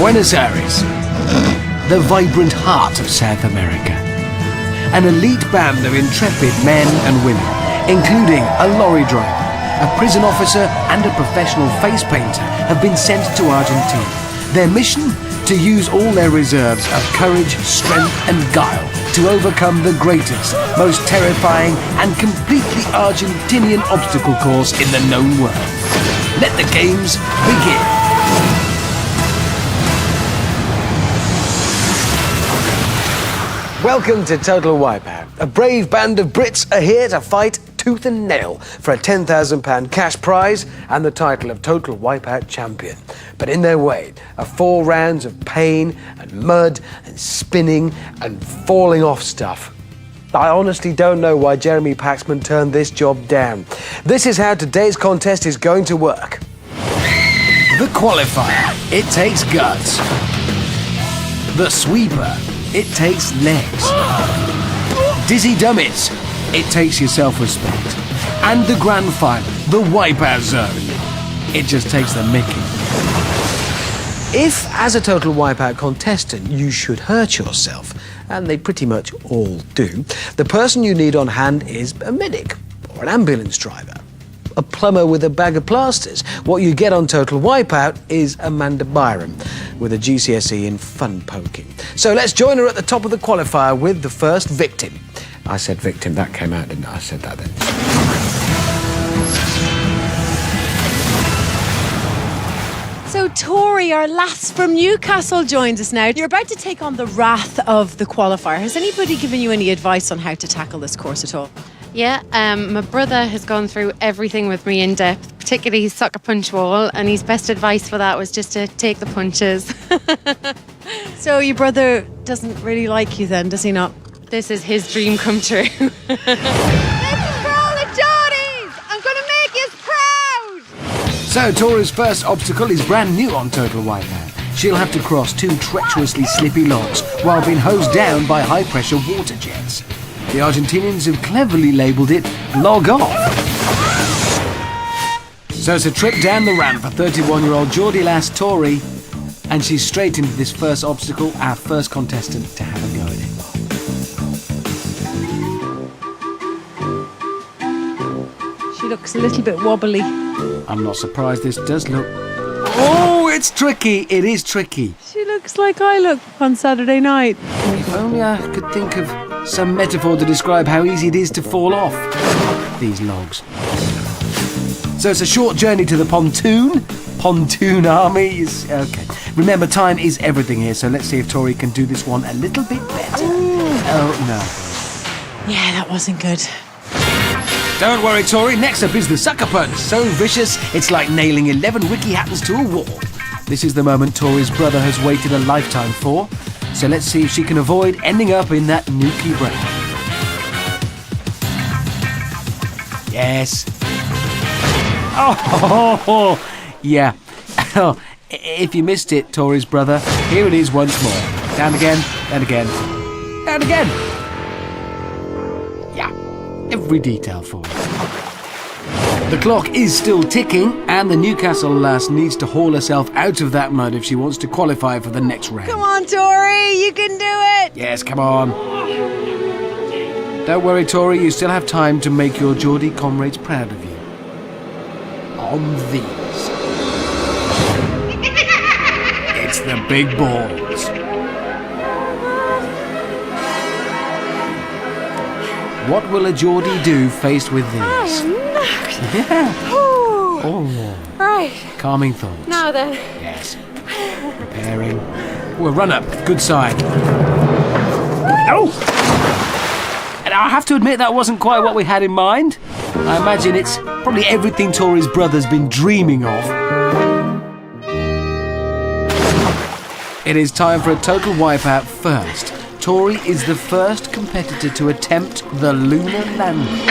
Buenos Aires, the vibrant heart of South America. An elite band of intrepid men and women, including a lorry driver, a prison officer and a professional face painter, have been sent to Argentina. Their mission? To use all their reserves of courage, strength and guile to overcome the greatest, most terrifying and completely Argentinian obstacle course in the known world. Let the games begin. Welcome to Total Wipeout. A brave band of Brits are here to fight tooth and nail for a £10,000 cash prize and the title of Total Wipeout champion. But in their way are 4 rounds of pain and mud and spinning and falling off stuff. I honestly don't know why Jeremy Paxman turned this job down. This is how today's contest is going to work. The Qualifier. It takes guts. The Sweeper. It takes legs. Dizzy Dummies. It takes your self-respect. And the Grand Final, the Wipeout Zone. It just takes the mickey. If, as a Total Wipeout contestant, you should hurt yourself, and they pretty much all do, the person you need on hand is a medic or an ambulance driver. A plumber with a bag of plasters. What you get on Total Wipeout is Amanda Byram with a GCSE in fun poking. So let's join her at the top of the qualifier with the first victim. I said victim, that came out, didn't I? I said that then. So Tori, our lass from Newcastle, joins us now. You're about to take on the wrath of the qualifier. Has anybody given you any advice on how to tackle this course at all? Yeah, my brother has gone through everything with me in depth, particularly his sucker punch wall, and his best advice for that was just to take the punches. So your brother doesn't really like you then, does he not? This is his dream come true. This is for all the Geordies! I'm going to make you proud! So Tori's first obstacle is brand new on Total Wipeout. She'll have to cross 2 treacherously slippy logs while being hosed down by high-pressure water jets. The Argentinians have cleverly labelled it Log Off. So it's a trip down the ramp for 31-year-old Geordie lass Tori, and she's straight into this first obstacle, our first contestant to have a go at it. She looks a little bit wobbly. I'm not surprised this does look... Oh, it's tricky. It is tricky. She looks like I look on Saturday night. If only I could think of some metaphor to describe how easy it is to fall off these logs. So it's a short journey to the pontoon army. Okay. Remember, time is everything here, so let's see if Tori can do this one a little bit better. Oh, no. Yeah, that wasn't good. Don't worry, Tori. Next up is the sucker punch. So vicious, it's like nailing 11 wiki hattens to a wall. This is the moment Tori's brother has waited a lifetime for. So let's see if she can avoid ending up in that nuki brown. Yes. Oh, yeah. If you missed it, Tori's brother, here it is once more. Down again, and again, and again. Yeah, every detail for you. The clock is still ticking, and the Newcastle lass needs to haul herself out of that mud if she wants to qualify for the next round. Come on, Tori, you can do it! Yes, come on. Don't worry, Tori, you still have time to make your Geordie comrades proud of you. On these. It's the big balls. What will a Geordie do faced with these? Yeah. Oh. Right. Calming thoughts. Now then. Yes. Preparing. Oh, a run up. Good sign. Oh! And I have to admit that wasn't quite what we had in mind. I imagine it's probably everything Tori's brother's been dreaming of. It is time for a Total Wipeout first. Tori is the first competitor to attempt the lunar landing.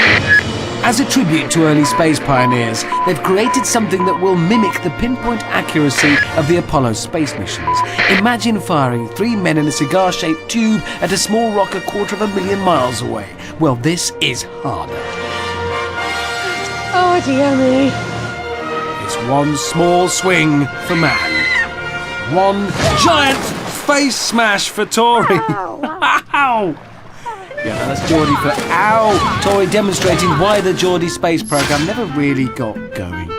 As a tribute to early space pioneers, they've created something that will mimic the pinpoint accuracy of the Apollo space missions. Imagine firing 3 men in a cigar-shaped tube at a small rock 250,000 miles away. Well, this is harder. Oh, dear me. It's one small swing for man, One giant face smash for Tori. Ow! Yeah, that's Geordie for ow. Tori demonstrating why the Geordie space program never really got going.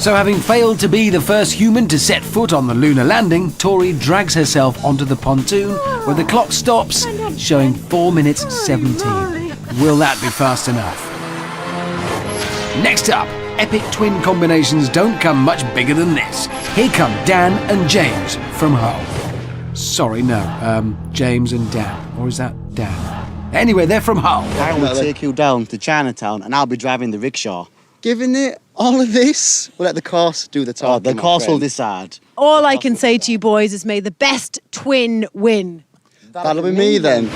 So having failed to be the first human to set foot on the lunar landing, Tori drags herself onto the pontoon where the clock stops, showing 4 minutes 17. Will that be fast enough? Next up, epic twin combinations don't come much bigger than this. Here come Dan and James from Hull. Sorry, no, James and Dan. Or is that Dan? Anyway, they're from Hull. I will take you down to Chinatown and I'll be driving the rickshaw. Given it all of this, we'll let the course do the talking. The course will decide. All I can say to you boys is may the best twin win. That'll be me then.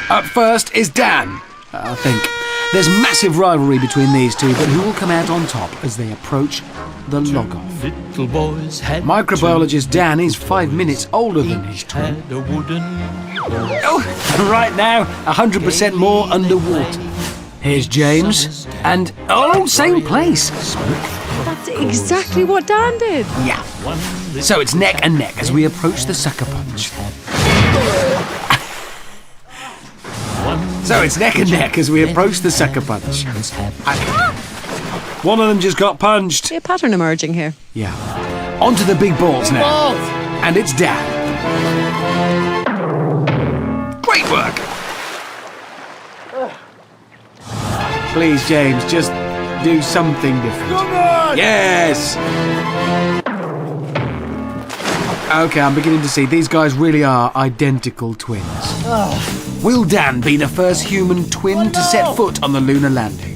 Up first is Dan, I think. There's massive rivalry between these two, but who will come out on top as they approach the log-off? Microbiologist Dan is 5 minutes older than his twin. Oh, right now, 100% more underwater. Here's James, and same place. That's exactly what Dan did. Yeah. So it's neck and neck as we approach the sucker punch. One of them just got punched. See a pattern emerging here. Yeah. On to the big balls now. And it's Dan. Great work. Please, James, just do something different. Yes! Okay, I'm beginning to see these guys really are identical twins. Will Dan be the first human twin to set foot on the lunar landing?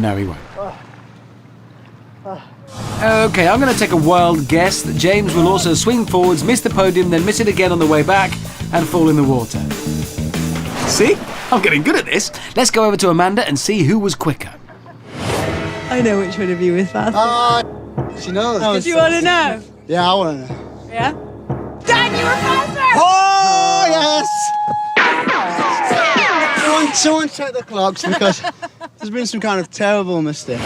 No, he won't. Okay, I'm going to take a wild guess that James will also swing forwards, miss the podium, then miss it again on the way back, and fall in the water. See? I'm getting good at this. Let's go over to Amanda and see who was quicker. I know which one of you is faster. She knows. Do you want to know? Yeah, I want to know. Yeah? Dan, you were faster! Oh, yes! Someone check the clocks because there's been some kind of terrible mistake.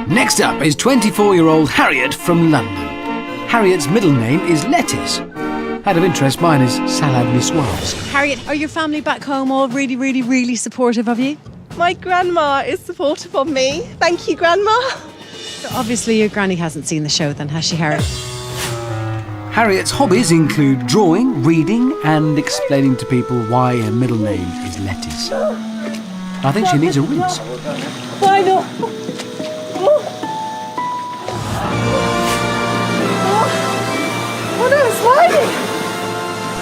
Next up is 24-year-old Harriet from London. Harriet's middle name is Lettuce. Out of interest, mine is Salad Niçoise. Harriet, are your family back home all really, really, really supportive of you? My grandma is supportive of me. Thank you, Grandma. So obviously your granny hasn't seen the show then, has she, Harriet? Harriet's hobbies include drawing, reading, and explaining to people why her middle name is Lettuce. I think she needs a rinse. Why not? Oh no, it's sliding!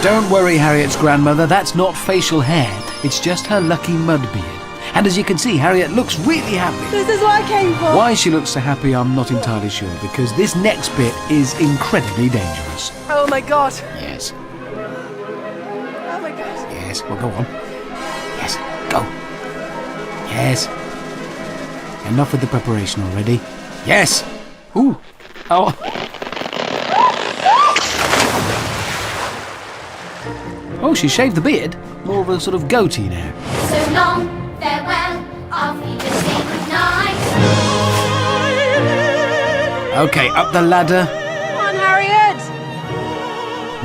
Don't worry, Harriet's grandmother, that's not facial hair. It's just her lucky mud beard. And as you can see, Harriet looks really happy. This is what I came for. Why she looks so happy, I'm not entirely sure, because this next bit is incredibly dangerous. Oh my god. Yes. Oh my god. Yes, well, go on. Yes, go. Yes. Enough with the preparation already. Yes. Ooh. Oh. Oh, she shaved the beard. More of a sort of goatee now. So long, farewell, off we just say goodnight. Okay, up the ladder. Come on, Harriet!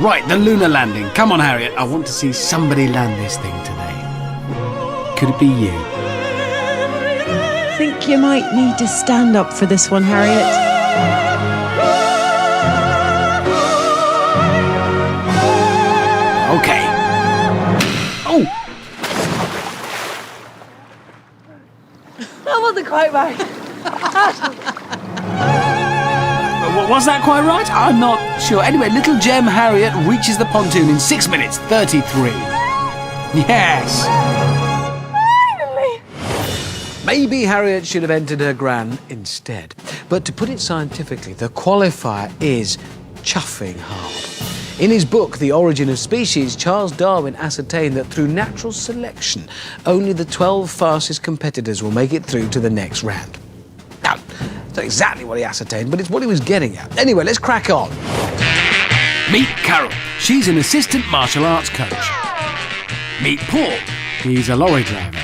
Right, the lunar landing. Come on, Harriet. I want to see somebody land this thing today. Could it be you? I think you might need to stand up for this one, Harriet. Okay. Oh! That wasn't quite right. Was that quite right? I'm not sure. Anyway, little gem Harriet reaches the pontoon in 6 minutes 33. Yes! Finally! Maybe Harriet should have entered her gran instead. But to put it scientifically, the qualifier is chuffing hard. In his book, The Origin of Species, Charles Darwin ascertained that through natural selection, only the 12 fastest competitors will make it through to the next round. Now, that's not exactly what he ascertained, but it's what he was getting at. Anyway, let's crack on. Meet Carol. She's an assistant martial arts coach. Meet Paul. He's a lorry driver.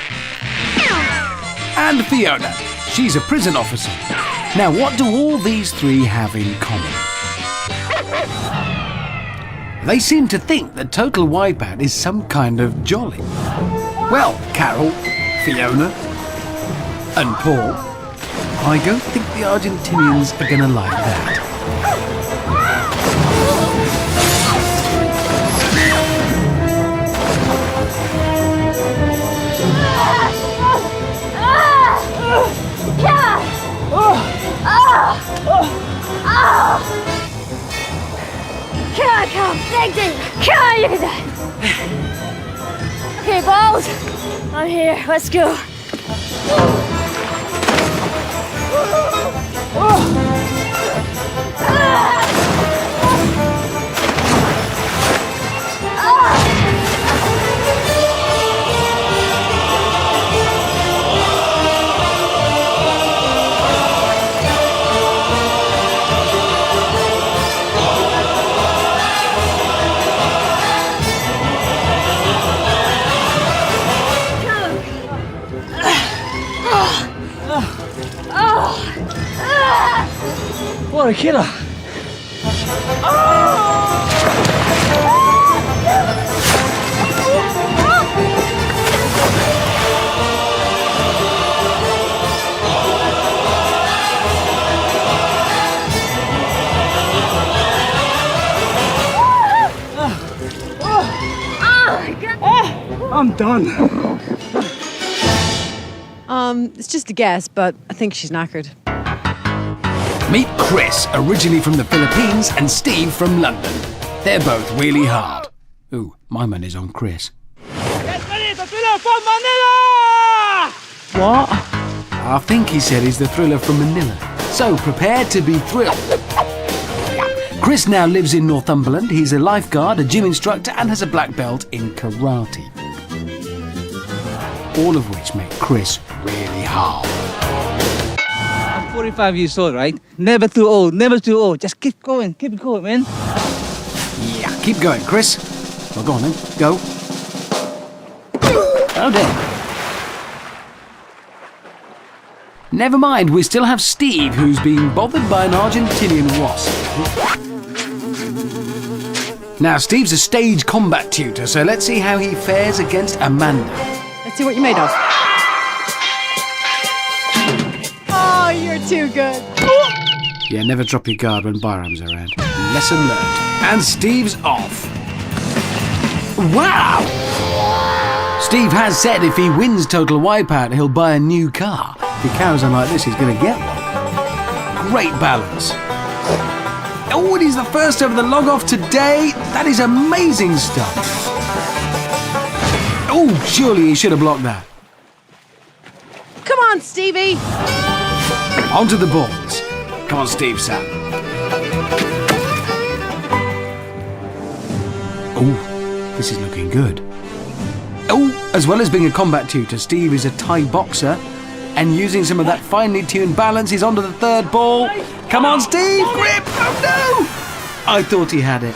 and Fiona. She's a prison officer. Now, what do all these three have in common? They seem to think that Total Wipeout is some kind of jolly. Well, Carol, Fiona, and Paul, I don't think the Argentinians are going to like that. Come, thank you. Come on, you can die. Okay, balls. I'm here. Let's go. What a killer! I'm done. It's just a guess, but I think she's knackered. Meet Chris, originally from the Philippines, and Steve from London. They're both really hard. Ooh, my money's on Chris. What? I think he said he's the thriller from Manila. So prepare to be thrilled. Chris now lives in Northumberland. He's a lifeguard, a gym instructor, and has a black belt in karate. All of which make Chris really hard. 45 years old, right? Never too old, never too old. Just keep going, man. Yeah, keep going, Chris. Well, go on then, go. Oh dear. Never mind, we still have Steve, who's being bothered by an Argentinian wasp. Now, Steve's a stage combat tutor, so let's see how he fares against Amanda. Let's see what you're made of. Oh, you're too good. Yeah, never drop your guard when Byram's around. Lesson learned. And Steve's off. Wow! Steve has said if he wins Total Wipeout, he'll buy a new car. If he carries on like this, he's going to get one. Great balance. Oh, and he's the first over the log-off today. That is amazing stuff. Oh, surely he should have blocked that. Come on, Stevie. Onto the balls. Come on, Steve, Sam. Oh, this is looking good. Oh, as well as being a combat tutor, Steve is a Thai boxer. And using some of that finely tuned balance, he's onto the third ball. Come on, Steve, grip! Oh, no! I thought he had it.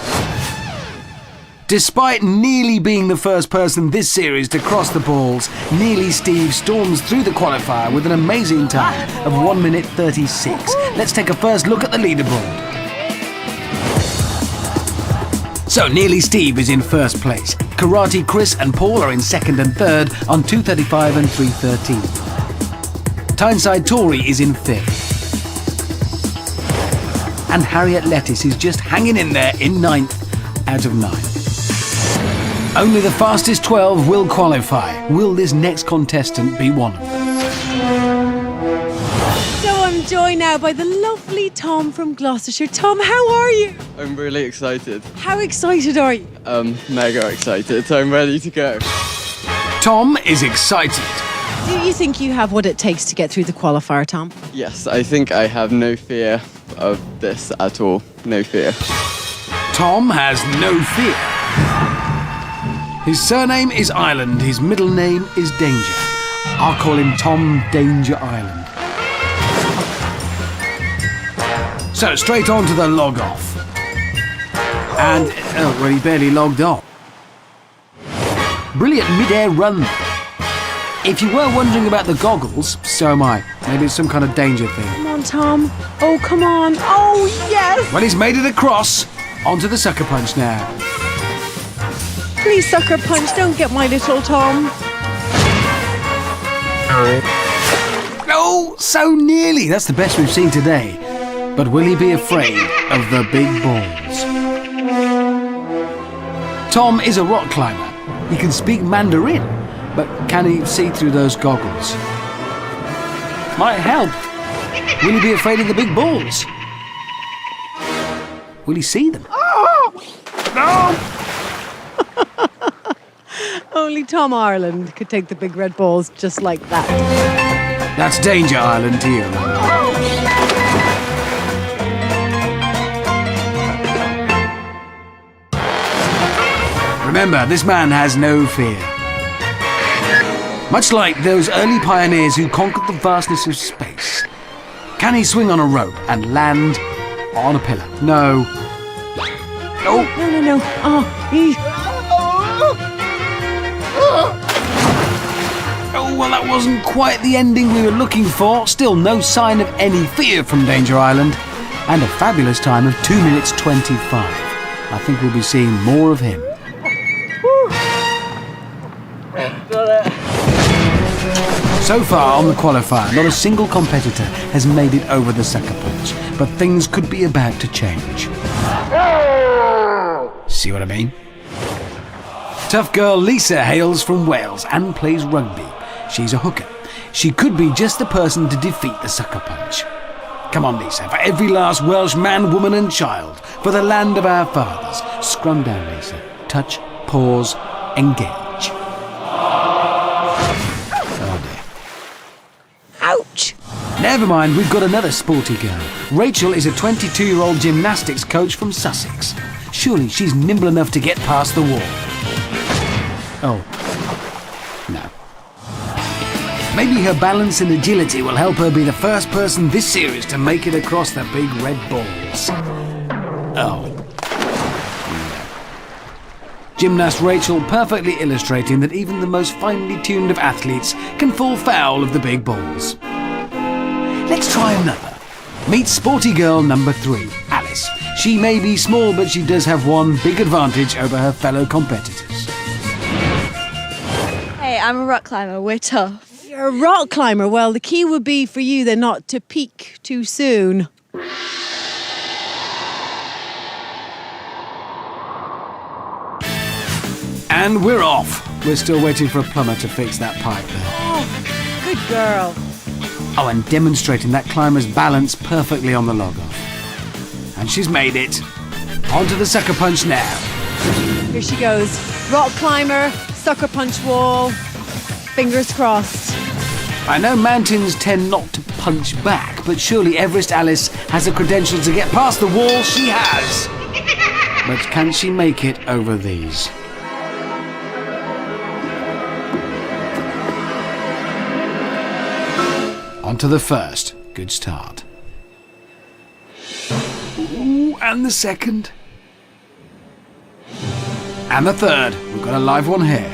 Despite nearly being the first person this series to cross the balls, Nearly Steve storms through the qualifier with an amazing time of 1 minute 36. Let's take a first look at the leaderboard. So Nearly Steve is in first place. Karate Chris and Paul are in second and third on 2:35 and 3:13. Tyneside Tory is in fifth. And Harriet Lettuce is just hanging in there in ninth out of 9. Only the fastest 12 will qualify. Will this next contestant be one of them? So I'm joined now by the lovely Tom from Gloucestershire. Tom, how are you? I'm really excited. How excited are you? Mega excited. I'm ready to go. Tom is excited. Do you think you have what it takes to get through the qualifier, Tom? Yes, I think I have no fear of this at all. No fear. Tom has no fear. His surname is Island. His middle name is Danger. I'll call him Tom Danger Island. So straight on to the log off. And, well, he barely logged off. Brilliant mid-air run. If you were wondering about the goggles, so am I. Maybe it's some kind of danger thing. Come on, Tom. Oh, come on. Oh, yes. Well, he's made it across. Onto the sucker punch now. Please, sucker punch. Don't get my little Tom. Oh, so nearly. That's the best we've seen today. But will he be afraid of the big balls? Tom is a rock climber. He can speak Mandarin, but can he see through those goggles? Might help. Will he be afraid of the big balls? Will he see them? No! Only Tom Ireland could take the big red balls just like that. That's Danger Island to you. Remember, this man has no fear. Much like those early pioneers who conquered the vastness of space. Can he swing on a rope and land on a pillar? No. No. No. Oh, well, that wasn't quite the ending we were looking for. Still no sign of any fear from Danger Island. And a fabulous time of 2 minutes 25. I think we'll be seeing more of him. So far on the qualifier, not a single competitor has made it over the sucker punch, but things could be about to change. See what I mean? Tough girl Lisa hails from Wales and plays rugby. She's a hooker. She could be just the person to defeat the sucker punch. Come on, Lisa, for every last Welsh man, woman and child, for the land of our fathers. Scrum down, Lisa. Touch, pause, engage. Ouch! Never mind, we've got another sporty girl. Rachel is a 22-year-old gymnastics coach from Sussex. Surely she's nimble enough to get past the wall. Oh. No. Maybe her balance and agility will help her be the first person this series to make it across the big red balls. Oh. Gymnast Rachel perfectly illustrating that even the most finely tuned of athletes can fall foul of the big balls. Let's try another. Meet sporty girl number 3, Alice. She may be small, but she does have one big advantage over her fellow competitors. Hey, I'm a rock climber. We're tough. You're a rock climber. Well, the key would be for you then not to peak too soon. And we're off. We're still waiting for a plumber to fix that pipe there. Oh, good girl. Oh, and demonstrating that climber's balance perfectly on the log-off. And she's made it. Onto the sucker punch now. Here she goes. Rock climber, sucker punch wall, fingers crossed. I know mountains tend not to punch back, but surely Everest Alice has the credentials to get past the wall. She has. But can she make it over these? On to the first. Good start. Ooh, and the second. And the third. We've got a live one here.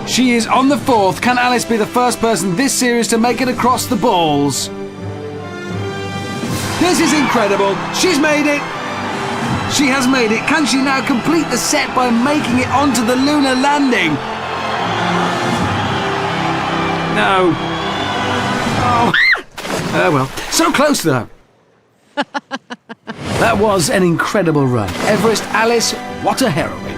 She is on the fourth. Can Alice be the first person this series to make it across the balls? This is incredible. She's made it. She has made it. Can she now complete the set by making it onto the lunar landing? No. Oh. Oh well. So close though. That was an incredible run. Everest Alice, what a heroine.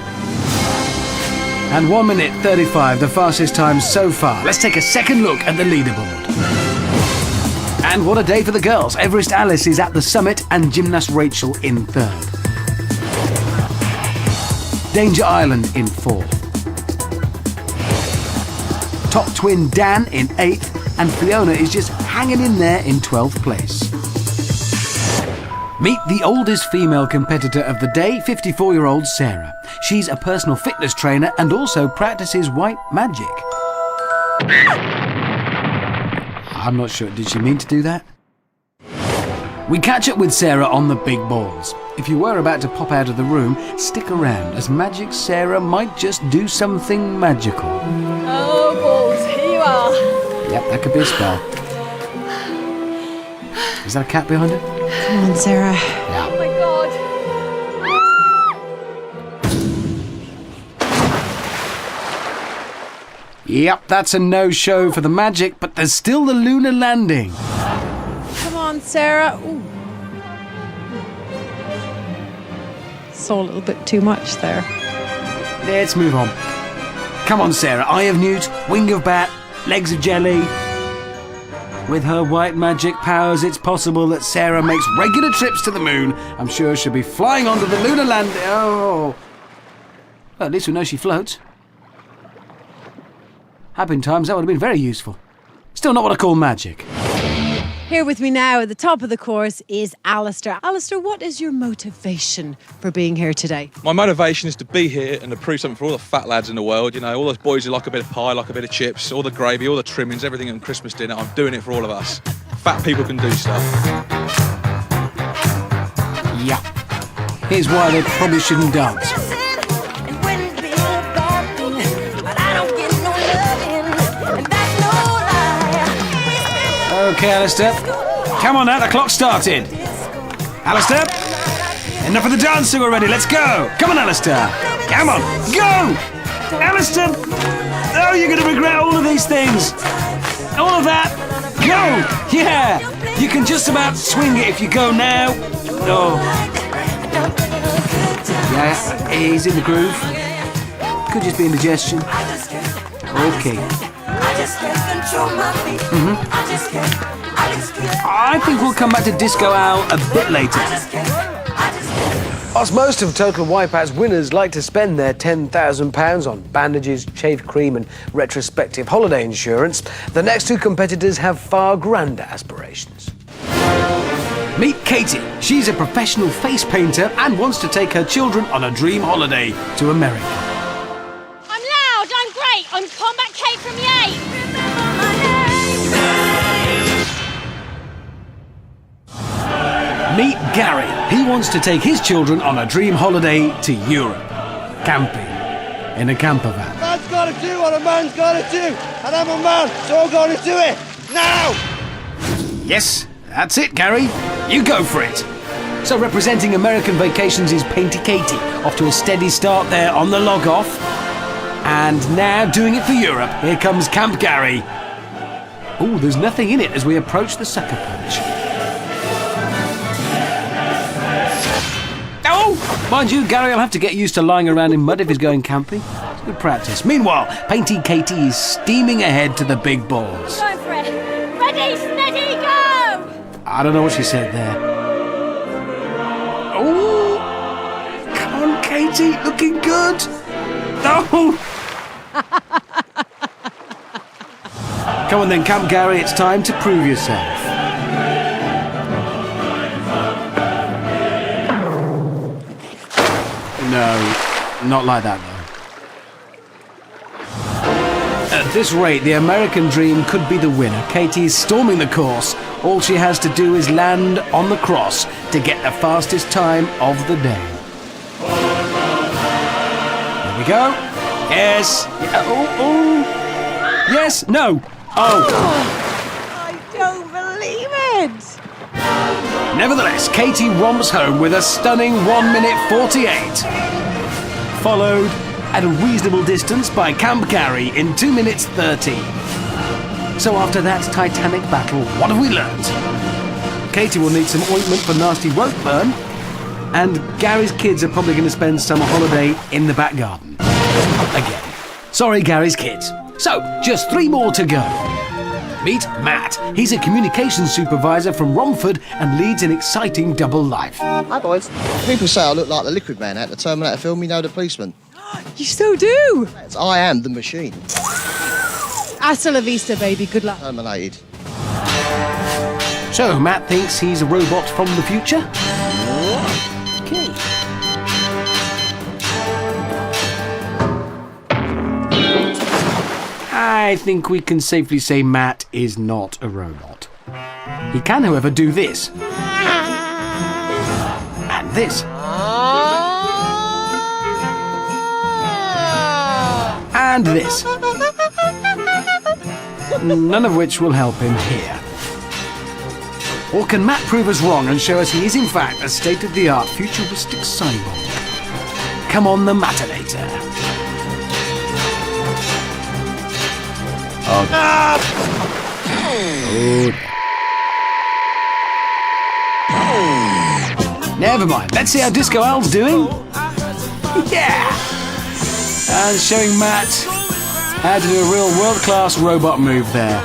And 1 minute 35, the fastest time so far. Let's take a second look at the leaderboard. And what a day for the girls. Everest Alice is at the summit and Gymnast Rachel in 3rd. Danger Island in 4th. Top twin Dan in 8th, and Fiona is just hanging in there in 12th place. Meet the oldest female competitor of the day, 54-year-old Sarah. She's a personal fitness trainer and also practices white magic. I'm not sure, did she mean to do that? We catch up with Sarah on the big balls. if you were about to pop out of the room, stick around, as Magic Sarah might just do something magical. Oh, balls, here you are. Yep, that could be a spell. Is that a cat behind her? Come on, Sarah. Yeah. Oh my God. Yep, that's a no-show for the magic, but there's still the lunar landing. Come on, Sarah. Ooh. Saw a little bit too much there. Let's move on. Come on, Sarah. Eye of Newt, wing of bat, legs of jelly. With her white magic powers, it's possible that Sarah makes regular trips to the moon. I'm sure she'll be flying onto the lunar landing. Oh. Well, at least we know she floats. Had been times that would have been very useful. Still not what I call magic. Here with me now at the top of the course is Alistair. Alistair, what is your motivation for being here today? My motivation is to be here and to prove something for all the fat lads in the world. You know, all those boys who like a bit of pie, like a bit of chips, all the gravy, all the trimmings, everything at Christmas dinner. I'm doing it for all of us. Fat people can do stuff. Yeah. Here's why they probably shouldn't dance. Okay, Alistair. Come on now, the clock started. Alistair, enough of the dancing already, let's go. Come on, Alistair. Come on, go! Alistair! Oh, you're going to regret all of these things. All of that. Go! Yeah! You can just about swing it if you go now. Oh. Yeah, he's in the groove. Could just be indigestion. Okay. I think we'll come back to Disco Owl a bit later. Whilst most of Total Wipeout's winners like to spend their £10,000 on bandages, shave cream and retrospective holiday insurance, the next two competitors have far grander aspirations. Meet Katie. She's a professional face painter and wants to take her children on a dream holiday to America. I'm loud, I'm great, I'm Combat Kate from Yate. Meet Gary. He wants to take his children on a dream holiday to Europe. Camping. In a camper van. A man's got to do what a man's got to do. And I'm a man, so I'm going to do it. Now! Yes, that's it, Gary. You go for it. So representing American Vacations is Painty Katie. Off to a steady start there on the log off. And now doing it for Europe. Here comes Camp Gary. Oh, there's nothing in it as we approach the sucker punch. Oh! Mind you, Gary will have to get used to lying around in mud if he's going camping. It's good practice. Meanwhile, Painty Katie is steaming ahead to the big balls. Go for it. Ready, steady, go! I don't know what she said there. Oh! Come on, Katie, looking good. Oh! Come on then, Camp Gary, it's time to prove yourself. No, not like that though. At this rate, the American dream could be the winner. Katie is storming the course. All she has to do is land on the cross to get the fastest time of the day. There we go. Yes. Oh. Yes. No. Oh. I don't believe it. Nevertheless, Katie romps home with a stunning 1 minute 48. Followed at a reasonable distance by Camp Gary in 2 minutes 30. So after that titanic battle, what have we learned? Katie will need some ointment for nasty rope burn, and Gary's kids are probably going to spend summer holiday in the back garden. Again. Sorry, Gary's kids. So, just 3 more to go. Meet Matt. He's a communications supervisor from Romford and leads an exciting double life. Hi, boys. People say I look like the Liquid Man out the Terminator film, you know, the policeman. You so do. I am the machine. Hasta la vista, baby. Good luck. Terminated. So, Matt thinks he's a robot from the future? Okay. I think we can safely say Matt is not a robot. He can, however, do this. And this? And this. None of which will help him here. Or can Matt prove us wrong and show us he is in fact a state-of-the-art futuristic cyborg? Come on the Matinator. Oh. Never mind. Let's see how Disco Al's doing. Yeah! And showing Matt how to do a real world-class robot move there.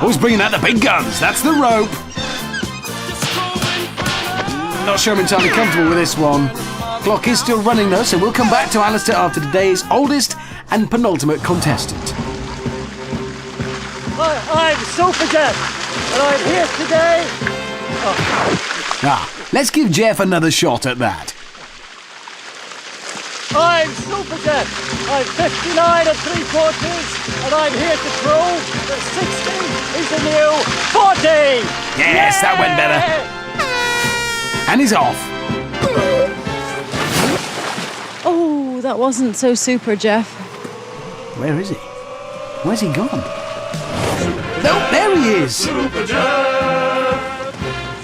Always bringing out the big guns. That's the rope. Not sure I'm entirely comfortable with this one. Clock is still running though, so we'll come back to Alistair after today's oldest and penultimate contestant. I'm Super Jeff, and I'm here today. Let's give Jeff another shot at that. I'm Super Jeff. I'm 59 and 3/4, and I'm here to prove that 60 is the new 40. Yes, that went better. And he's off. Oh, that wasn't so super, Jeff. Where is he? Where's he gone? No, there he is. Super Jeff.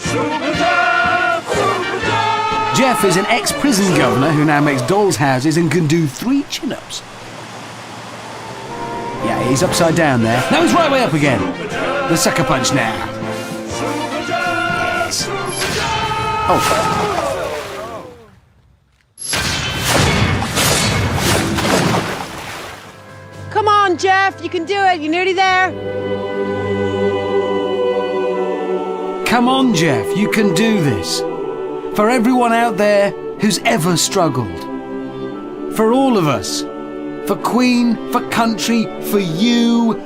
Super Jeff. Super Jeff. Jeff is an ex-prison governor who now makes dolls' houses and can do 3 chin-ups. Yeah, he's upside down there. Now he's right way up again. The sucker punch now. Yes. Oh. Come on, Jeff, you can do it. You're nearly there. Come on, Jeff, you can do this. For everyone out there who's ever struggled. For all of us. For Queen, for country, for you.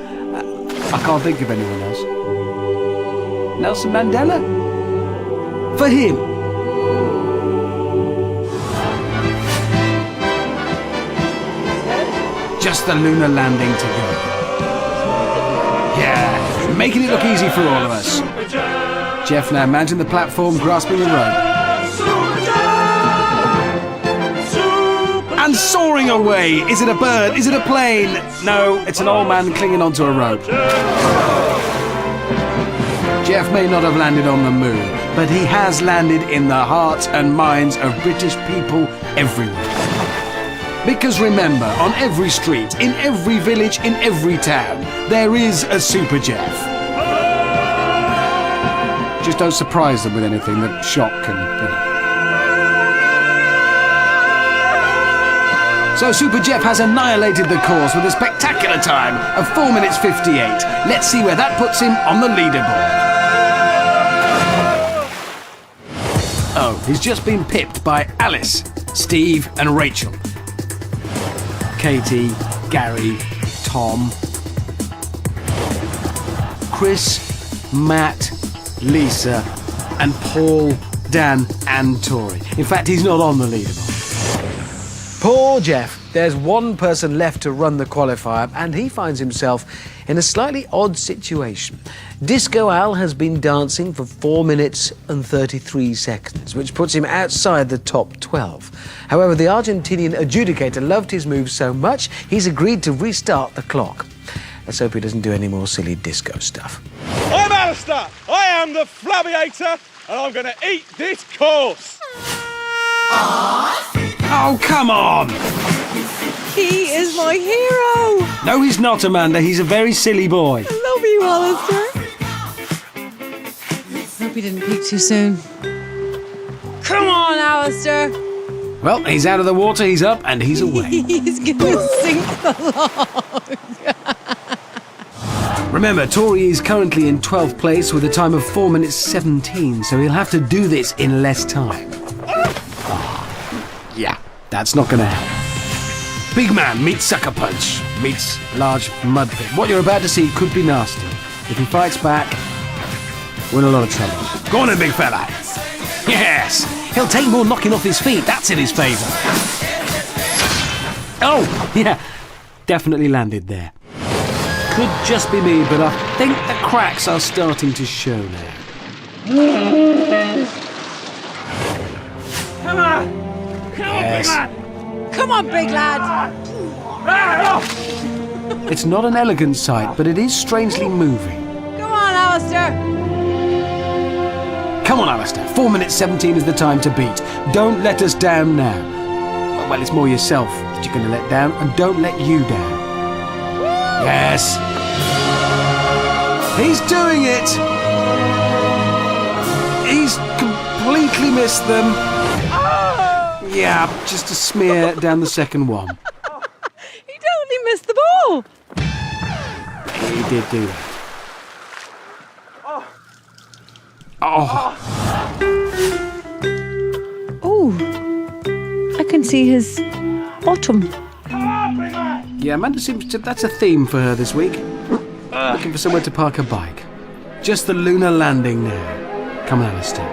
I can't think of anyone else. Nelson Mandela? For him. Just the lunar landing to go. Yeah, making it look easy for all of us. Jeff now mounting the platform, grasping the rope. And soaring away! Is it a bird? Is it a plane? No, it's an old man clinging onto a rope. Jeff may not have landed on the moon, but he has landed in the hearts and minds of British people everywhere. Because remember, on every street, in every village, in every town, there is a Super Jeff. Just don't surprise them with anything that shock and... So Super Jeff has annihilated the course with a spectacular time of 4 minutes 58. Let's see where that puts him on the leaderboard. Oh, he's just been pipped by Alice, Steve and Rachel. Katie, Gary, Tom, Chris, Matt, Lisa, and Paul, Dan, and Tori. In fact, he's not on the leaderboard. Poor Jeff. There's one person left to run the qualifier, and he finds himself in a slightly odd situation. Disco Al has been dancing for 4 minutes and 33 seconds, which puts him outside the top 12. However, the Argentinian adjudicator loved his moves so much, he's agreed to restart the clock. Let's hope he doesn't do any more silly disco stuff. I'm Alistair. I am the Flabbiator, and I'm going to eat this course. Oh, come on! He is my hero. No, he's not, Amanda. He's a very silly boy. I love you, Alistair. Hope he didn't peak too soon. Come on, Alistair. Well, he's out of the water, he's up, and he's away. He's gonna sink the log. Remember, Tori is currently in 12th place with a time of 4 minutes 17, so he'll have to do this in less time. Yeah, that's not gonna help. Big man meets sucker punch, meets large mud pit. What you're about to see could be nasty. If he fights back, we're in a lot of trouble. Go on then, big fella. Yes, he'll take more knocking off his feet. That's in his favour. Oh, yeah, definitely landed there. Could just be me, but I think the cracks are starting to show now. Come on! Come on, Yes. big lad! Come on, big lad. It's not an elegant sight, but it is strangely moving. Go on, Alistair. Come on, Alistair. 4 minutes 17 is the time to beat. Don't let us down now. Well, it's more yourself that you're going to let down, and don't let you down. Yes. He's doing it. He's completely missed them. Yeah, just a smear down the second one. He totally missed the ball. He did do that. Oh. Oh, I can see his bottom. Yeah, Amanda seems to... That's a theme for her this week. Looking for somewhere to park her bike. Just the lunar landing now. Come on, Alistair.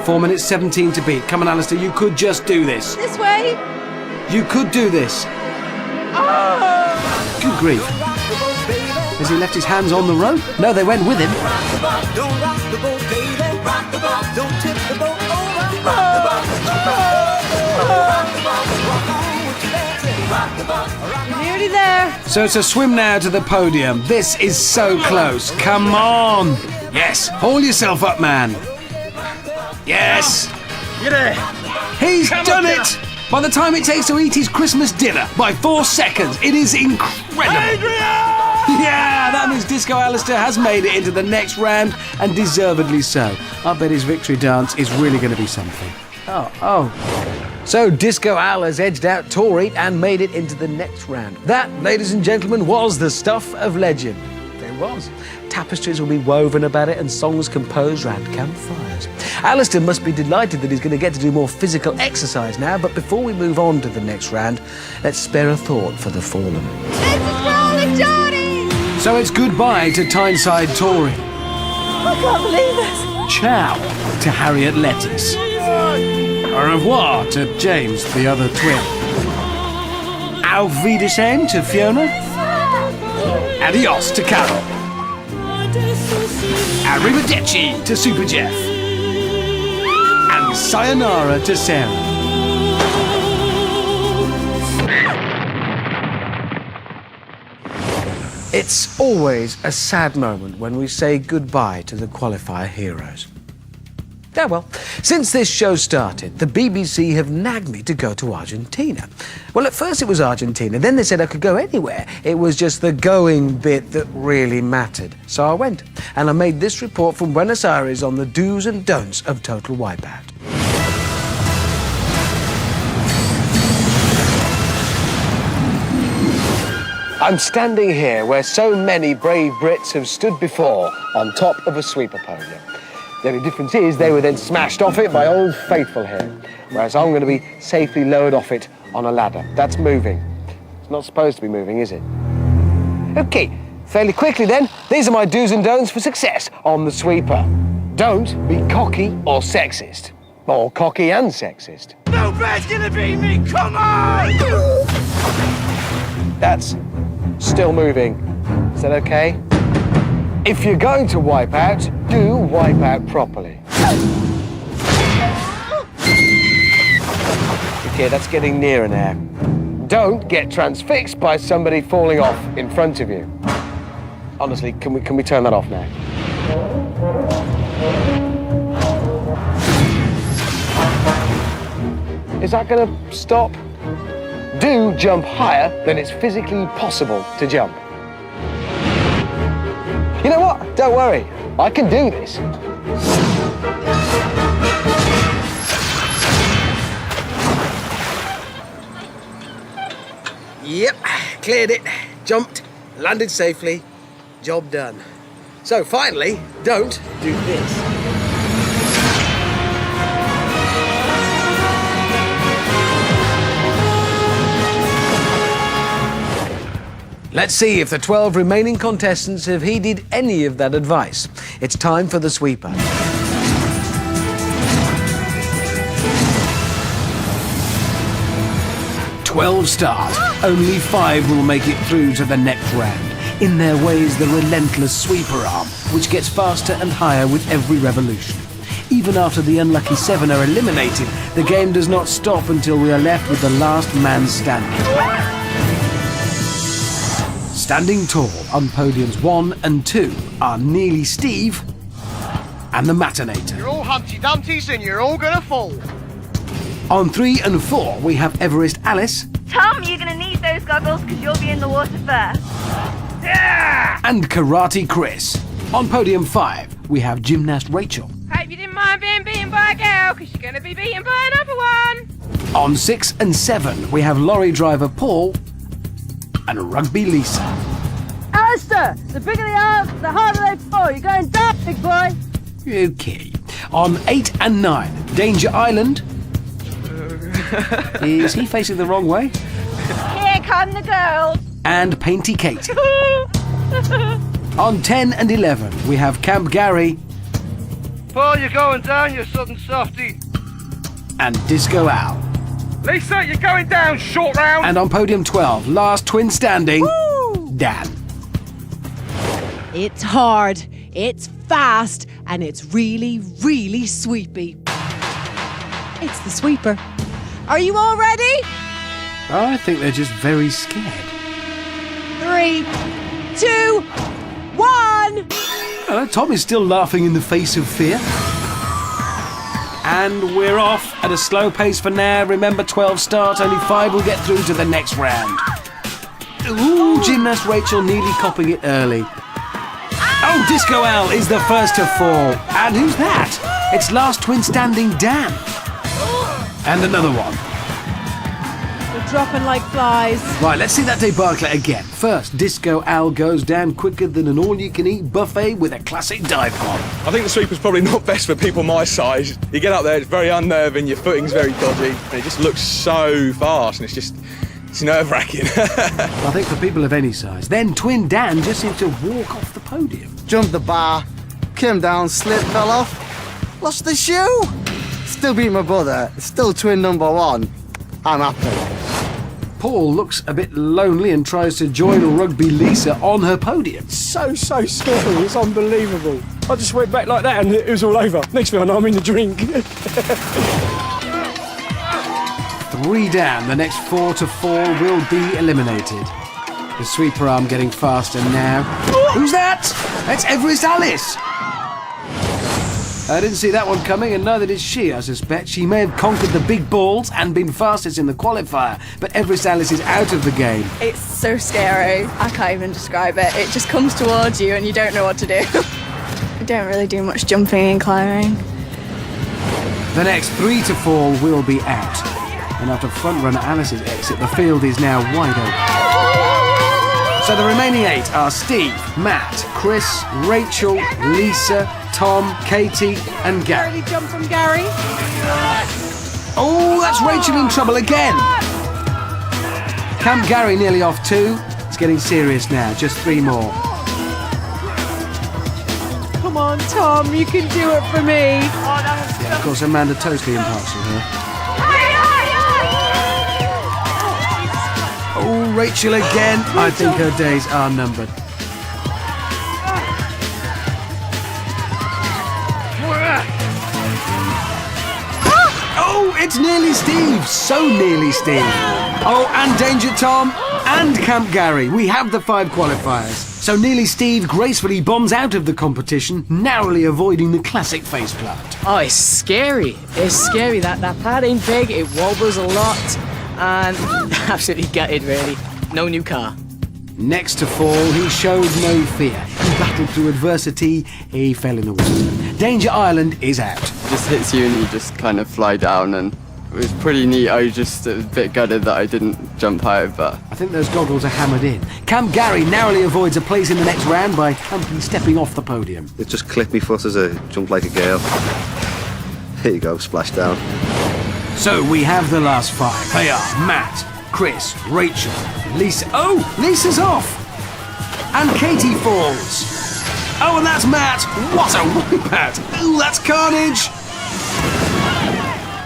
4 minutes 17 to beat. Come on, Alistair, you could just do this. This way. You could do this. Good grief. Has he left his hands on the rope? No, they went with him. Nearly there. So it's a swim now to the podium. This is so close. Come on. Yes, haul yourself up, man. Yes. He's done it. By the time it takes to eat his Christmas dinner, by 4 seconds, it is incredible. Yeah, that means Disco Alistair has made it into the next round, and deservedly so. I bet his victory dance is really going to be something. Oh. So Disco Al has edged out Tori and made it into the next round. That, ladies and gentlemen, was the stuff of legend. It was. Tapestries will be woven about it and songs composed round campfires. Alistair must be delighted that he's going to get to do more physical exercise now, but before we move on to the next round, let's spare a thought for the fallen. This is for all the Johnnies! So it's goodbye to Tyneside Tory. I can't believe this. Ciao to Harriet Lettuce. Au revoir to James, the other twin. Auf Wiedersehen to Fiona. Adios to Carol. Arrivederci to Super Jeff. And sayonara to Sarah. It's always a sad moment when we say goodbye to the qualifier heroes. Yeah, well, since this show started, the BBC have nagged me to go to Argentina. Well, at first it was Argentina, then they said I could go anywhere. It was just the going bit that really mattered. So I went, and I made this report from Buenos Aires on the do's and don'ts of Total Wipeout. I'm standing here where so many brave Brits have stood before, on top of a sweeper podium. The only difference is they were then smashed off it by Old Faithful here, whereas I'm going to be safely lowered off it on a ladder. That's moving. It's not supposed to be moving, is it? OK, fairly quickly then, these are my do's and don'ts for success on the sweeper. Don't be cocky or sexist. Or cocky and sexist. Nobody's gonna beat me, come on! That's still moving. Is that OK? If you're going to wipe out, do wipe out properly. OK, that's getting nearer now. Don't get transfixed by somebody falling off in front of you. Honestly, can we turn that off now? Is that going to stop? Do jump higher than it's physically possible to jump. You know what? Don't worry. I can do this. Yep, cleared it, jumped, landed safely, job done. So finally, don't do this. Let's see if the 12 remaining contestants have heeded any of that advice. It's time for the sweeper. "12 stars. Only 5 will make it through to the next round. In their way is the relentless sweeper arm, which gets faster and higher with every revolution. Even after the unlucky 7 are eliminated, the game does not stop until we are left with the last man standing. Standing tall on podiums 1 and 2 are Nearly Steve and the Matinator. You're all Humpty Dumptys and you're all gonna fall. On 3 and 4 we have Everest Alice. Tom, you're going to need those goggles because you'll be in the water first. Yeah! And Karate Chris. On podium 5 we have Gymnast Rachel. Hope you didn't mind being beaten by a girl because you're going to be beaten by another one. On 6 and 7 we have lorry driver Paul and Rugby Lisa. Alistair, the bigger the arms, the harder they fall. You're going down, big boy. Okay. On 8 and 9, Danger Island. Is he facing the wrong way? Here come the girls. And Painty Kate. On 10 and 11, we have Camp Gary. Paul, you're going down, you sudden softy. And Disco Al. Lisa, you're going down, short round. And on podium 12, last twin standing, Dan. It's hard, it's fast, and it's really, really sweepy. It's the sweeper. Are you all ready? I think they're just very scared. 3, 2, 1. Tom is still laughing in the face of fear. And we're off at a slow pace for now. Remember, 12 start, only 5 will get through to the next round. Ooh, Gymnast Rachel nearly copping it early. Oh, Disco Al is the first to fall. And who's that? It's last twin standing Dan. And another one. We're dropping like flies. Right, let's see that debacle again. First, Disco Al goes down quicker than an all-you-can-eat buffet with a classic dive bomb. I think the sweeper's probably not best for people my size. You get up there, it's very unnerving, your footing's very dodgy, and it just looks so fast, and it's nerve-wracking. I think for people of any size. Then Twin Dan just seems to walk off the podium. Jumped the bar, came down, slipped, fell off, lost the shoe. Still beat my brother, still twin number 1. I'm happy. Paul looks a bit lonely and tries to join Rugby Lisa on her podium. So scary, it's unbelievable. I just went back like that and it was all over. Next thing I know, I'm in the drink. 3 down, the next 4 to fall will be eliminated. The sweeper arm getting faster now. Who's that? That's Everest Alice. I didn't see that one coming, and neither did she, I suspect. She may have conquered the big balls and been fastest in the qualifier, but Everest Alice is out of the game. It's so scary. I can't even describe it. It just comes towards you and you don't know what to do. I don't really do much jumping and climbing. The next 3 to fall will be out. And after front-runner Alice's exit, the field is now wide open. So the remaining 8 are Steve, Matt, Chris, Rachel, Lisa, Tom, Katie and Gary. Early jump from Gary. Oh, that's Rachel in trouble again. Camp Gary nearly off 2. It's getting serious now, just 3 more. Come on, Tom, you can do it for me. Yeah, of course, Amanda totally impartial here. Oh, Rachel again. I think her days are numbered. Oh, it's Nearly Steve. So Nearly Steve. Oh, and Danger Tom and Camp Gary. We have the 5 qualifiers. So Nearly Steve gracefully bombs out of the competition, narrowly avoiding the classic faceplant. Oh, it's scary. It's scary. That pad ain't big. It wobbles a lot. And absolutely gutted, really. No new car. Next to fall, he showed no fear. He battled through adversity. He fell in the water. Danger Island is out. Just hits you and you just kind of fly down, and it was pretty neat. I was just a bit gutted that I didn't jump out, but I think those goggles are hammered in. Camp Gary narrowly avoids a place in the next round by humbly stepping off the podium. It just clipped me foot as I jumped like a girl. Here you go, splash down. So we have the last 5. They are Matt, Chris, Rachel, Lisa. Oh, Lisa's off! And Katie falls. Oh, and that's Matt. What a wipeout! Ooh, that's carnage!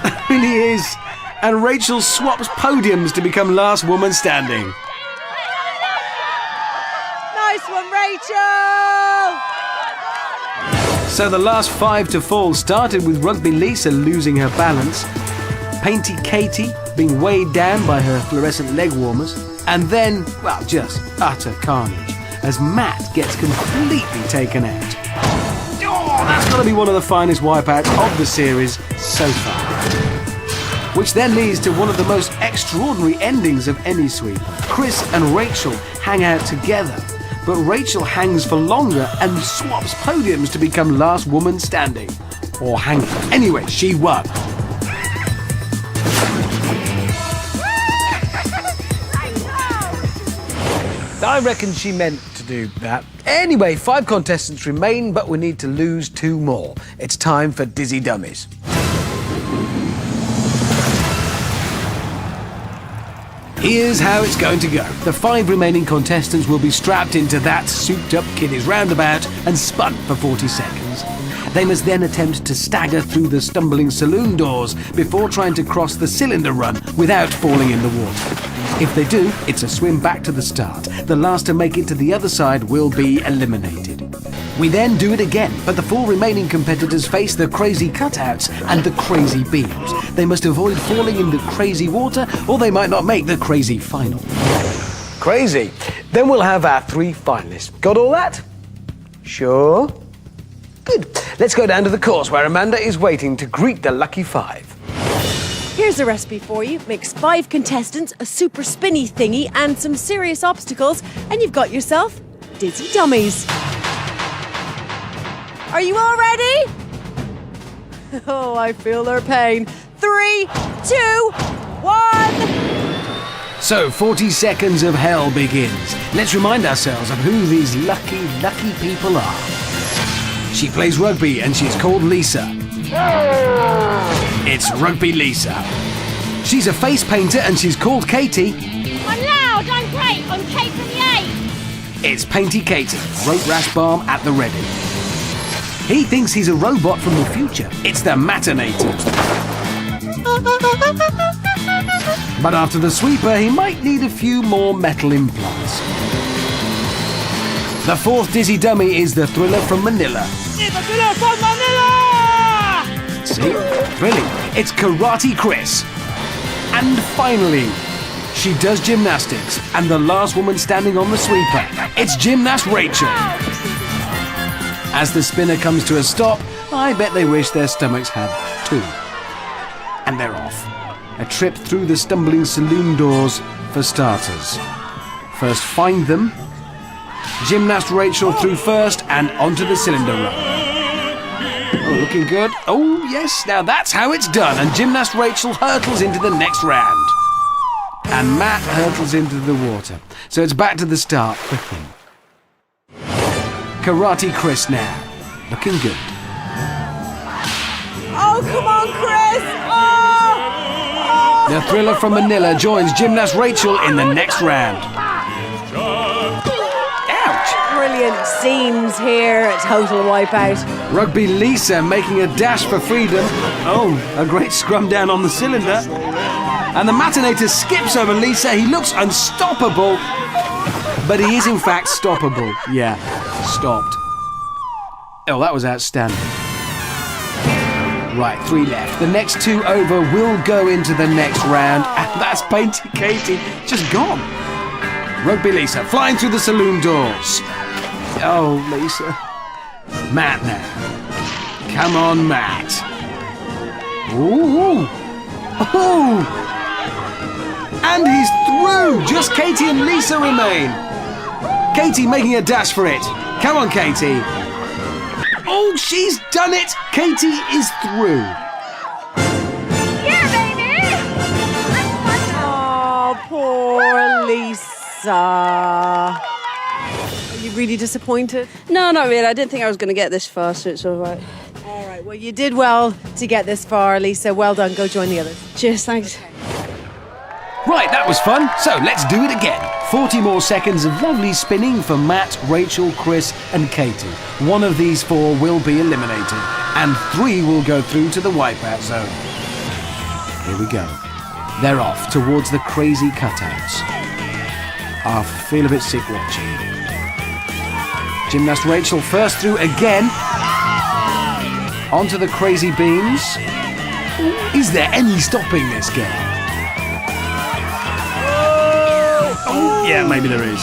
It really is. And Rachel swaps podiums to become last woman standing. Nice one, Rachel! So the last 5 to fall started with Rugby Lisa losing her balance, Painty Katie being weighed down by her fluorescent leg warmers, and then, well, just utter carnage as Matt gets completely taken out. Oh, that's got to be one of the finest wipeouts of the series so far. Which then leads to one of the most extraordinary endings of any sweeper. Chris and Rachel hang out together, but Rachel hangs for longer and swaps podiums to become last woman standing. Or hanging. Anyway, she won. I reckon she meant to do that. Anyway, 5 contestants remain, but we need to lose 2 more. It's time for Dizzy Dummies. Here's how it's going to go. The 5 remaining contestants will be strapped into that souped-up kiddies roundabout and spun for 40 seconds. They must then attempt to stagger through the stumbling saloon doors before trying to cross the cylinder run without falling in the water. If they do, it's a swim back to the start. The last to make it to the other side will be eliminated. We then do it again, but the 4 remaining competitors face the crazy cutouts and the crazy beams. They must avoid falling in the crazy water, or they might not make the crazy final. Crazy. Then we'll have our 3 finalists. Got all that? Sure? Good. Let's go down to the course where Amanda is waiting to greet the lucky 5. Here's a recipe for you. Mix 5 contestants, a super spinny thingy, and some serious obstacles, and you've got yourself Dizzy Dummies. Are you all ready? Oh, I feel their pain. 3, 2, 1. So 40 seconds of hell begins. Let's remind ourselves of who these lucky people are. She plays rugby and she's called Lisa. It's Rugby Lisa. She's a face painter and she's called Katie. I'm loud, I'm great, I'm Kate from the 8. It's Painty Katie, rope rash balm at the ready. He thinks he's a robot from the future. It's the Matinator. But after the sweeper, he might need a few more metal implants. The 4th Dizzy Dummy is the Thriller from Manila. It's the Thriller from Manila! See? Thrilling. It's Karate Chris. And finally, she does gymnastics, and the last woman standing on the sweeper, it's Gymnast Rachel. As the spinner comes to a stop, I bet they wish their stomachs had 2. And they're off. A trip through the stumbling saloon doors for starters. First find them. Gymnast Rachel through first and onto the cylinder run. Oh, looking good. Oh, yes, now that's how it's done. And Gymnast Rachel hurtles into the next round. And Matt hurtles into the water. So it's back to the start for him. Karate Chris now. Looking good. Oh, come on, Chris! The Thriller from Manila joins Gymnast Rachel in the next round. Ouch! Brilliant scenes here at Total Wipeout. Rugby Lisa making a dash for freedom. Oh, a great scrum down on the cylinder. And the Matinator skips over Lisa. He looks unstoppable. But he is in fact stoppable. Yeah, stopped. Oh, that was outstanding. Right, 3 left. The next 2 over will go into the next round. And that's Painty Katie just gone. Rugby Lisa flying through the saloon doors. Oh, Lisa. Matt now. Come on, Matt. Ooh. Oh. And he's through. Just Katie and Lisa remain. Katie making a dash for it. Come on, Katie. Oh, she's done it. Katie is through. Yeah, baby! Oh, poor Lisa. Are you really disappointed? No, not really. I didn't think I was going to get this far, so it's all right. All right, well, you did well to get this far, Lisa. Well done. Go join the others. Cheers, thanks. Right, that was fun. So let's do it again. 40 more seconds of lovely spinning for Matt, Rachel, Chris and Katie. One of these 4 will be eliminated and 3 will go through to the Wipeout Zone. Here we go. They're off towards the crazy cutouts. I feel a bit sick watching. Gymnast Rachel first through again. Onto the crazy beams. Is there any stopping this girl? Oh, yeah, maybe there is.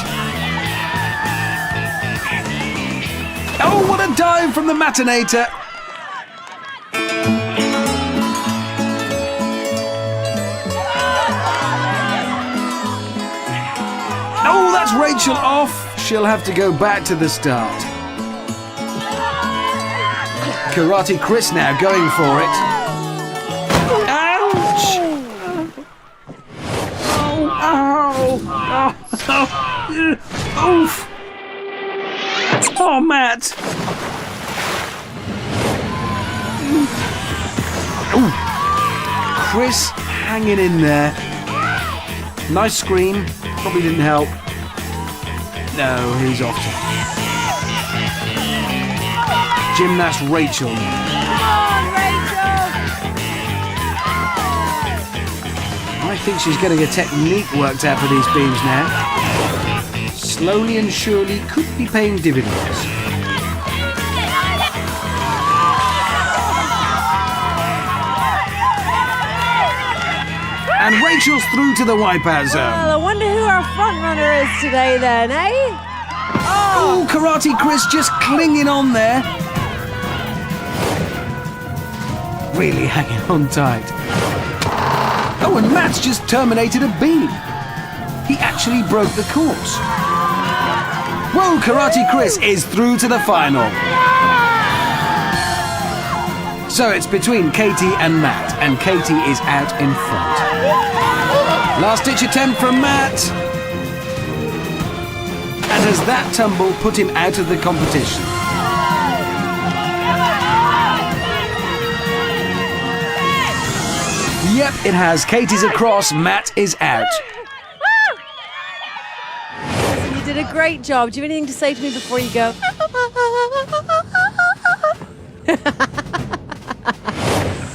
Oh, what a dive from the Matinator! Oh, that's Rachel off. She'll have to go back to the start. Karate Chris now going for it. Ouch! Oh, ow! Oof! Oh, Matt! Ooh. Chris hanging in there. Nice scream. Probably didn't help. No, he's off to Gymnast Rachel. Come on, Rachel! I think she's getting a technique worked out for these beams now. Slowly and surely could be paying dividends. And Rachel's through to the Wipeout Zone. Well, I wonder who our front runner is today then, eh? Oh, Karate Chris just clinging on there. Really hanging on tight. Oh, and Matt's just terminated a beam. He actually broke the course. Whoa, Karate Chris is through to the final. So it's between Katie and Matt, and Katie is out in front. Last-ditch attempt from Matt. And has that tumble put him out of the competition? Yep, it has. Katie's across, Matt is out. Listen, you did a great job. Do you have anything to say to me before you go?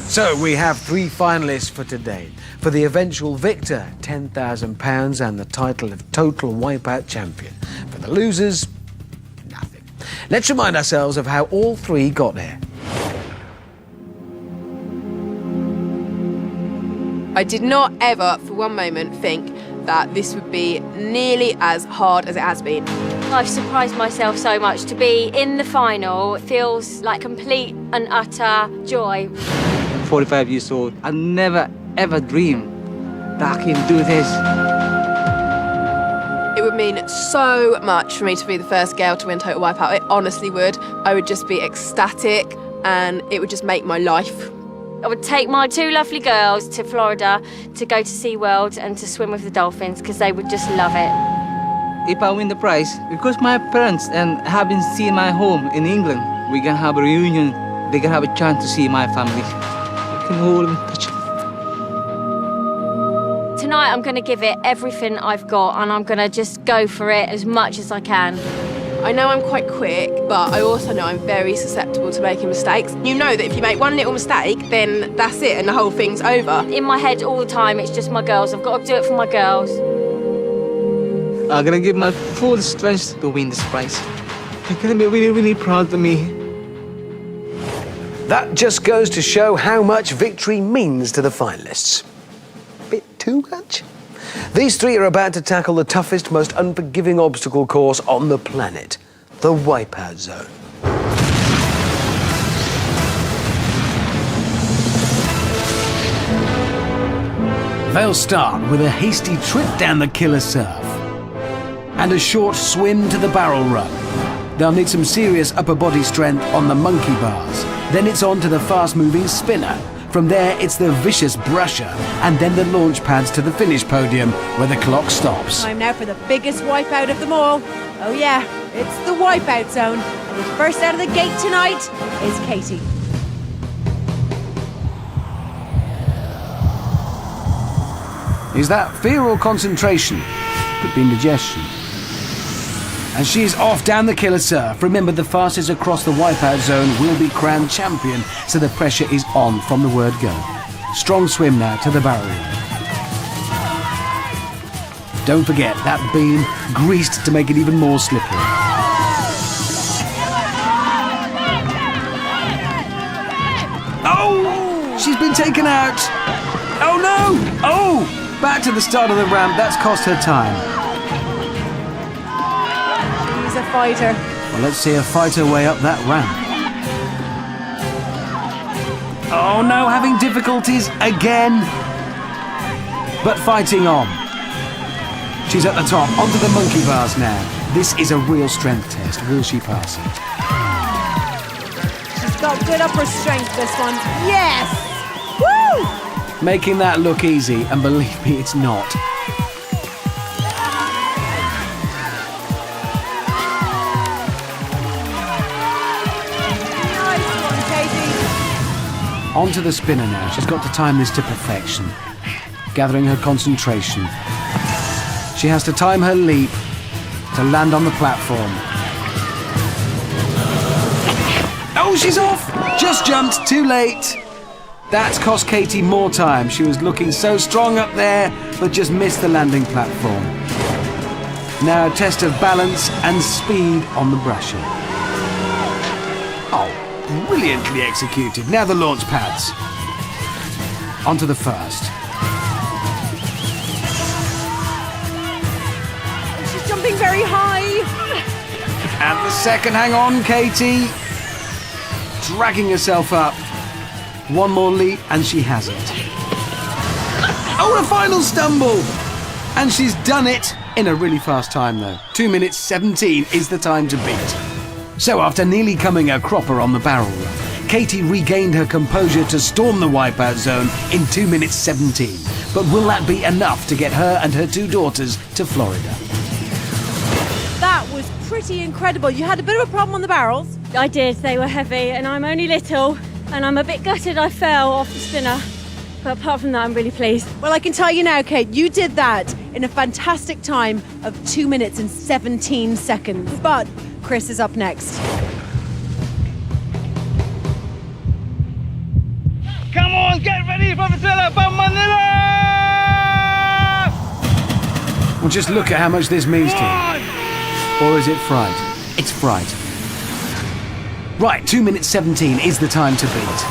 So we have 3 finalists for today. For the eventual victor, £10,000 and the title of Total Wipeout Champion. For the losers, nothing. Let's remind ourselves of how all 3 got here. I did not ever for one moment think that this would be nearly as hard as it has been. I've surprised myself so much. To be in the final feels like complete and utter joy. 45 years old. I never ever dreamed that I can do this. It would mean so much for me to be the first girl to win Total Wipeout. It honestly would. I would just be ecstatic and it would just make my life. I would take my 2 lovely girls to Florida to go to SeaWorld and to swim with the dolphins because they would just love it. If I win the prize, because my parents and haven't seen my home in England, we can have a reunion. They can have a chance to see my family. I can hold them, touch them. Tonight I'm going to give it everything I've got and I'm going to just go for it as much as I can. I know I'm quite quick, but I also know I'm very susceptible to making mistakes. You know that if you make one little mistake, then that's it and the whole thing's over. In my head all the time, it's just my girls. I've got to do it for my girls. I'm gonna give my full strength to win this prize. They're gonna be really, really proud of me. That just goes to show how much victory means to the finalists. Bit too much? These 3 are about to tackle the toughest, most unforgiving obstacle course on the planet, the Wipeout Zone. They'll start with a hasty trip down the killer surf and a short swim to the barrel run. They'll need some serious upper body strength on the monkey bars. Then it's on to the fast-moving spinner. From there, it's the vicious brusher, and then the launch pads to the finish podium where the clock stops. Time now for the biggest wipeout of them all. Oh yeah, it's the Wipeout Zone. And the first out of the gate tonight is Katie. Is that fear or concentration? Could be indigestion. And she's off down the killer surf. Remember, the fastest across the Wipeout Zone will be crowned champion, so the pressure is on from the word go. Strong swim now to the barrel. Don't forget that beam greased to make it even more slippery. taken out. Oh no! Oh! Back to the start of the ramp. That's cost her time. She's a fighter. Well, let's see her fight her way up that ramp. Oh no, having difficulties again. But fighting on. She's at the top, onto the monkey bars now. This is a real strength test. Will she pass it? She's got good upper strength, this one. Yes! Woo! Making that look easy, and believe me, it's not. Onto the spinner now. She's got to time this to perfection. Gathering her concentration. She has to time her leap to land on the platform. Oh, she's off! Just jumped, too late. That's cost Katie more time. She was looking so strong up there, but just missed the landing platform. Now a test of balance and speed on the brusher. Oh, brilliantly executed. Now the launch pads. Onto the first. She's jumping very high. And the second, hang on, Katie. Dragging herself up. One more leap and she has it. Oh, a final stumble! And she's done it in a really fast time though. 2 minutes 17 is the time to beat. So after nearly coming a cropper on the barrel run, Katie regained her composure to storm the Wipeout Zone in 2 minutes 17. But will that be enough to get her and her 2 daughters to Florida? That was pretty incredible. You had a bit of a problem on the barrels. I did, they were heavy, and I'm only little, and I'm a bit gutted I fell off the spinner. But apart from that, I'm really pleased. Well, I can tell you now, Kate, you did that in a fantastic time of 2 minutes and 17 seconds. But Chris is up next. Come on, get ready for the thriller, Manila! Well, just look at how much this means to you. Or is it fright? It's fright. Right, 2 minutes 17 is the time to beat.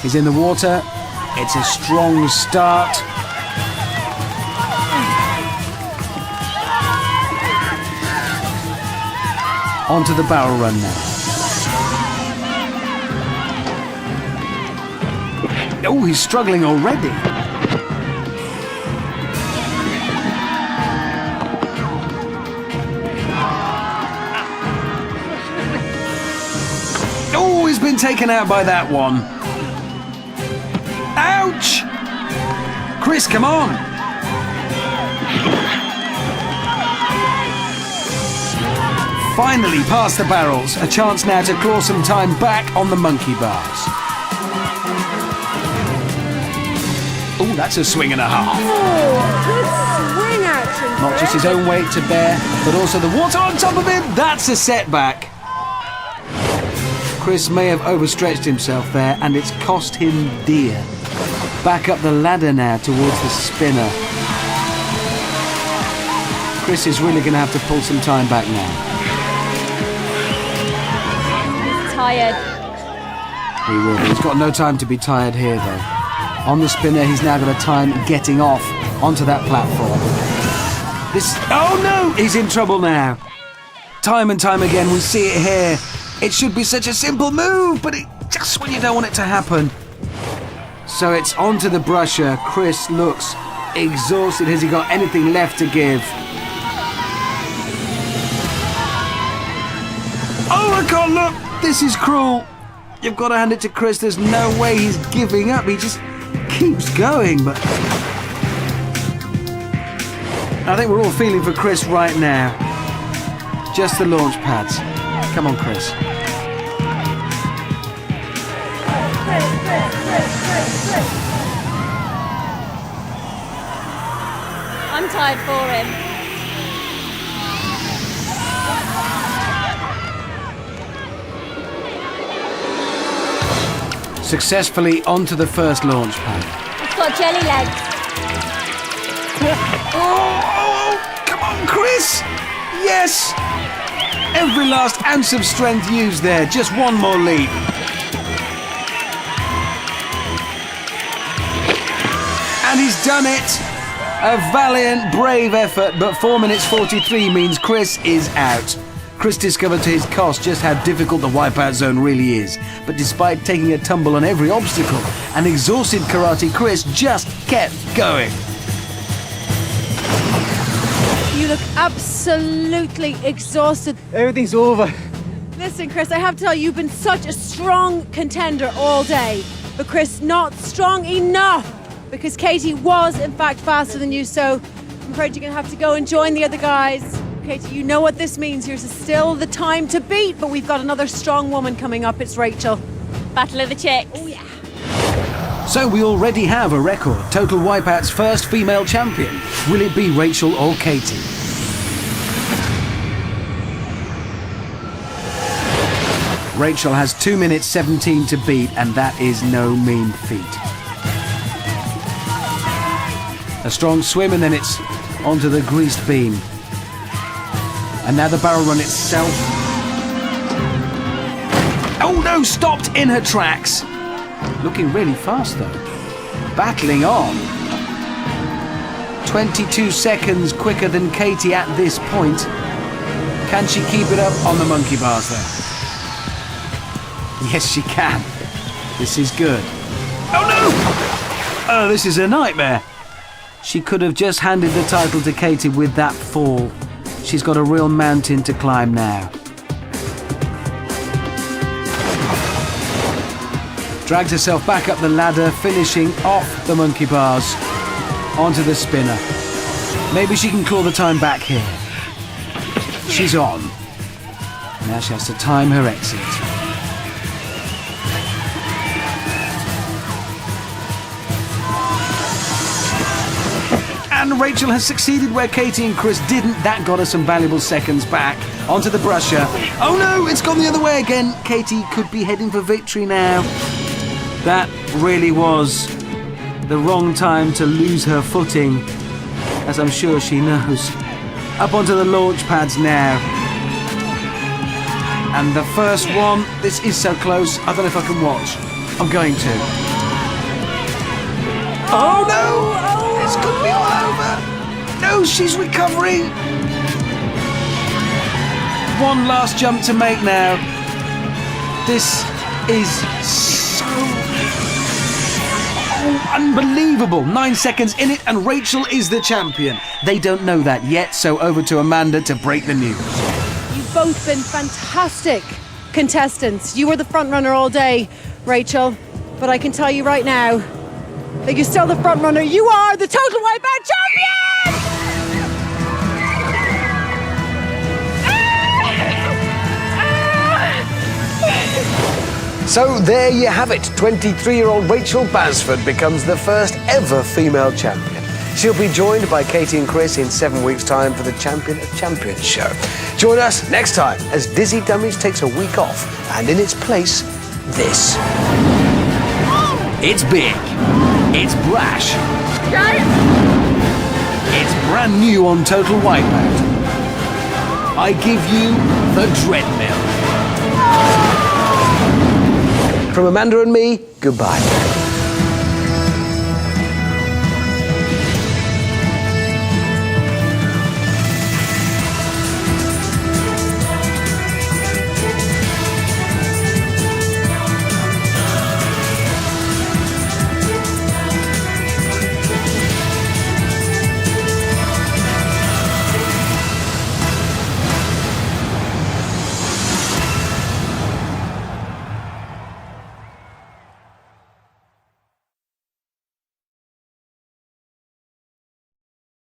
He's in the water. It's a strong start. Onto the barrel run now. Oh, he's struggling already. Oh, he's been taken out by that one. Ouch! Chris, come on! Finally past the barrels. A chance now to claw some time back on the monkey bars. Oh, that's a swing and a half. Oh, good swing action. Not just his own weight to bear, but also the water on top of him. That's a setback. Chris may have overstretched himself there, and it's cost him dear. Back up the ladder now towards the spinner. Chris is really going to have to pull some time back now. He's tired. He will be. He's got no time to be tired here, though. On the spinner, he's now got a time getting off onto that platform. Oh no! He's in trouble now. Time and time again, we see it here. It should be such a simple move, but just when you don't want it to happen. So it's onto the brusher. Chris looks exhausted. Has he got anything left to give? Oh, I can't look! This is cruel. You've got to hand it to Chris. There's no way he's giving up. He just keeps going, but I think we're all feeling for Chris right now. Just the launch pads. Come on, Chris. I'm tired for him. Successfully onto the first launch pad. It's got jelly legs. Oh, come on, Chris! Yes! Every last ounce of strength used there. Just one more leap. And he's done it! A valiant, brave effort, but 4 minutes 43 means Chris is out. Chris discovered to his cost just how difficult the Wipeout Zone really is. But despite taking a tumble on every obstacle, an exhausted karate Chris just kept going. You look absolutely exhausted. Everything's over. Listen, Chris, I have to tell you, you've been such a strong contender all day. But Chris, not strong enough. Because Katie was, in fact, faster than you. So I'm afraid you're going to have to go and join the other guys. Katie, you know what this means. Here's still the time to beat, but we've got another strong woman coming up. It's Rachel. Battle of the Chicks. Oh, yeah. So we already have a record. Total Wipeout's first female champion. Will it be Rachel or Katie? Rachel has 2 minutes 17 to beat, and that is no mean feat. A strong swim, and then it's onto the greased beam. And now the barrel run itself. Oh no, stopped in her tracks. Looking really fast though. Battling on. 22 seconds quicker than Katie at this point. Can she keep it up on the monkey bars there? Yes, she can. This is good. Oh no! Oh, this is a nightmare. She could have just handed the title to Katie with that fall. She's got a real mountain to climb now. Drags herself back up the ladder, finishing off the monkey bars onto the spinner. Maybe she can claw the time back here. She's on. Now she has to time her exit. And Rachel has succeeded where Katie and Chris didn't. That got her some valuable seconds back. Onto the brusher. Oh no, it's gone the other way again. Katie could be heading for victory now. That really was the wrong time to lose her footing, as I'm sure she knows. Up onto the launch pads now. And the first one, this is so close. I don't know if I can watch. I'm going to. Oh no! Oh, this could be all over. No, she's recovering. One last jump to make now. This is so unbelievable. 9 seconds in it and Rachel is the champion. They don't know that yet, so over to Amanda to break the news. You've both been fantastic contestants. You were the front runner all day, Rachel, but I can tell you right now that you're still the front runner. You are the Total Wipeout champion! So there you have it. 23-year-old Rachel Basford becomes the first ever female champion. She'll be joined by Katie and Chris in 7 weeks' time for the Champion of Champions show. Join us next time as Dizzy Dummies takes a week off, and in its place, this. It's big. It's brash. It's brand new on Total Wipeout. I give you the Dreadmill. From Amanda and me, goodbye.